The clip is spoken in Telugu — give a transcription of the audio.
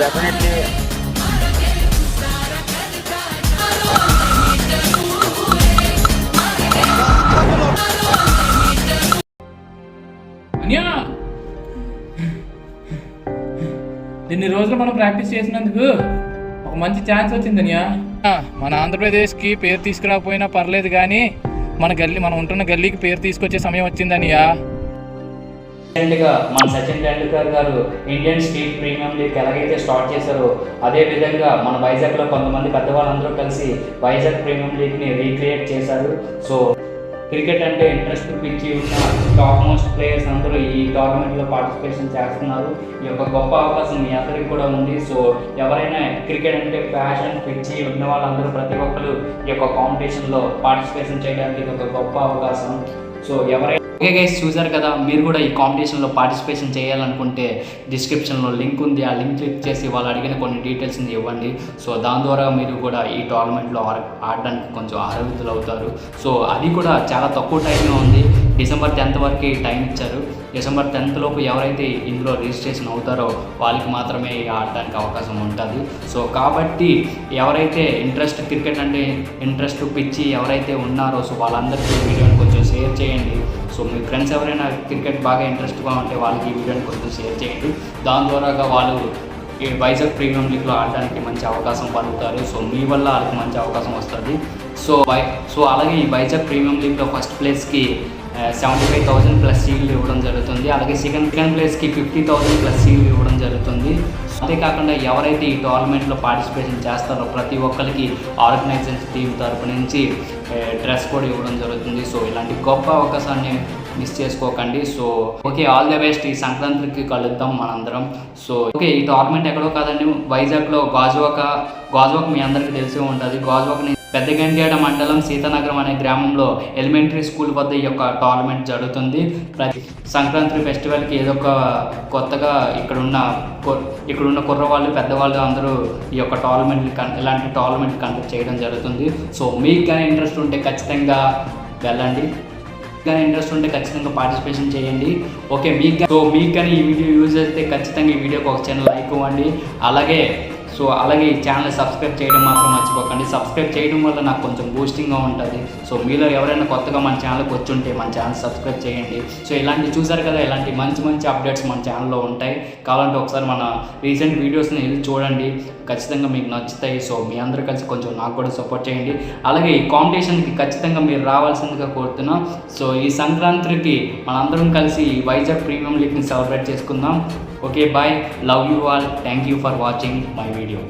డెఫినెట్లీ అన్యా ఇన్ని రోజులు మనం ప్రాక్టీస్ చేసినందుకు ఒక మంచి ఛాన్స్ వచ్చింది అన్యా. మన ఆంధ్రప్రదేశ్కి పేరు తీసుకురాకపోయినా పర్లేదు, కానీ మనం ఉంటున్న గల్లీకి పేరు తీసుకొచ్చే సమయం వచ్చింది అన్యా. రీసెంట్గా మన సచిన్ టెండూల్కర్ గారు ఇండియన్ స్టేట్ ప్రీమియం లీగ్ ఎలాగైతే స్టార్ట్ చేశారో అదే విధంగా మన వైజాగ్లో కొంతమంది పెద్దవాళ్ళందరూ కలిసి వైజాగ్ ప్రీమియం లీగ్ని రీక్రియేట్ చేశారు. సో క్రికెట్ అంటే ఇంట్రెస్ట్ పిచ్చి ఉన్న టాప్ మోస్ట్ ప్లేయర్స్ అందరూ ఈ టోర్నమెంట్లో పార్టిసిపేషన్ చేస్తున్నారు. ఈ యొక్క గొప్ప అవకాశం మీ అందరికీ కూడా ఉంది. సో ఎవరైనా క్రికెట్ అంటే ప్యాషన్ పిచ్చి ఉన్న వాళ్ళందరూ ప్రతి ఒక్కరు ఈ యొక్క కాంపిటీషన్లో పార్టిసిపేషన్ చేయడానికి ఇది ఒక గొప్ప అవకాశం. సో ఎవరైనా ఓకే గైస్, చూసారు కదా, మీరు కూడా ఈ కాంపిటీషన్లో పార్టిసిపేషన్ చేయాలనుకుంటే డిస్క్రిప్షన్లో లింక్ ఉంది. ఆ లింక్ క్లిక్ చేసి వాళ్ళు అడిగిన కొన్ని డీటెయిల్స్ని ఇవ్వండి. సో దాని ద్వారా మీరు కూడా ఈ టోర్నమెంట్లో ఆడడానికి కొంచెం అర్హులు అవుతారు. సో అది కూడా చాలా తక్కువ టైంలో ఉంది. డిసెంబర్ 10th వరకు టైం ఇచ్చారు. డిసెంబర్ 10th లోపు ఎవరైతే ఇందులో రిజిస్ట్రేషన్ అవుతారో వాళ్ళకి మాత్రమే ఆడడానికి అవకాశం ఉంటుంది. సో కాబట్టి ఎవరైతే క్రికెట్ అంటే ఇంట్రెస్ట్ పిచ్చి ఎవరైతే ఉన్నారో సో వాళ్ళందరికీ వీడియోని కొంచెం షేర్ చేయండి. సో మీ ఫ్రెండ్స్ ఎవరైనా క్రికెట్ బాగా ఇంట్రెస్ట్గా ఉంటే వాళ్ళకి ఈ వీడియోని కొంచెం షేర్ చేయండి. దాని ద్వారా వాళ్ళు ఈ వైజాగ్ ప్రీమియం లీగ్లో ఆడడానికి మంచి అవకాశం పొందుతారు. సో మీ వల్ల వాళ్ళకి మంచి అవకాశం వస్తుంది. సో అలాగే ఈ వైజాగ్ ప్రీమియం లీగ్లో ఫస్ట్ ప్లేస్కి 75,000 ప్లస్ సీట్లు ఇవ్వడం జరుగుతుంది. అలాగే సెకండ్ ప్లేస్కి 50,000 ప్లస్ సీట్లు ఇవ్వడం జరుగుతుంది. అంతేకాకుండా ఎవరైతే ఈ టోర్నమెంట్లో పార్టిసిపేషన్ చేస్తారో ప్రతి ఒక్కరికి ఆర్గనైజేషన్ టీం తరపు నుంచి డ్రెస్ కోడ్ ఇవ్వడం జరుగుతుంది. సో ఇలాంటి గొప్ప అవకాశాన్ని మిస్ చేసుకోకండి. So okay, all the best. ఈ సంక్రాంతికి కలుద్దాం మనందరం. సో ఓకే, ఈ టోర్నమెంట్ ఎక్కడో కాదండి, వైజాగ్లో గాజువాక మీ అందరికీ తెలిసే ఉంటుంది. గాజువాకని పెద్దగండ్యాడ మండలం సీతానగరం అనే గ్రామంలో ఎలిమెంటరీ స్కూల్ వద్ద ఈ యొక్క టోర్నమెంట్ జరుగుతుంది. ప్రతి సంక్రాంతి ఫెస్టివల్కి ఏదో ఒక కొత్తగా ఇక్కడున్న కుర్రవాళ్ళు పెద్దవాళ్ళు అందరూ ఈ యొక్క ఇలాంటి టోర్నమెంట్ కండక్ట్ చేయడం జరుగుతుంది. సో మీకు కానీ ఇంట్రెస్ట్ ఉంటే ఖచ్చితంగా వెళ్ళండి. కానీ ఇంట్రెస్ట్ ఉంటే ఖచ్చితంగా పార్టిసిపేషన్ చేయండి. ఓకే, మీకు కానీ ఈ వీడియో యూజ్ అయితే ఖచ్చితంగా ఈ వీడియోకి ఒక చిన్న లైక్ ఇవ్వండి. అలాగే ఈ ఛానల్ సబ్స్క్రైబ్ చేయడం మాత్రం మర్చిపోకండి. సబ్స్క్రైబ్ చేయడం వల్ల నాకు కొంచెం బూస్టింగ్గా ఉంటుంది. సో మీలో ఎవరైనా కొత్తగా మన ఛానల్కి వచ్చి ఉంటే మన ఛానల్ సబ్స్క్రైబ్ చేయండి. సో ఇలాంటి చూసారు కదా, ఇలాంటి మంచి అప్డేట్స్ మన ఛానల్లో ఉంటాయి. కావాలంటే ఒకసారి మన రీసెంట్ వీడియోస్ని వెళ్ళి చూడండి, ఖచ్చితంగా మీకు నచ్చుతాయి. సో మీ అందరూ కలిసి కొంచెం నాకు కూడా సపోర్ట్ చేయండి. అలాగే ఈ కాంపిటీషన్కి ఖచ్చితంగా మీరు రావాల్సిందిగా కోరుతున్నాం. సో ఈ సంక్రాంతికి మనందరం కలిసి వైజాగ్ ప్రీమియం లీగ్ని సెలబ్రేట్ చేసుకుందాం. Okay, bye. Love you all. Thank you for watching my video.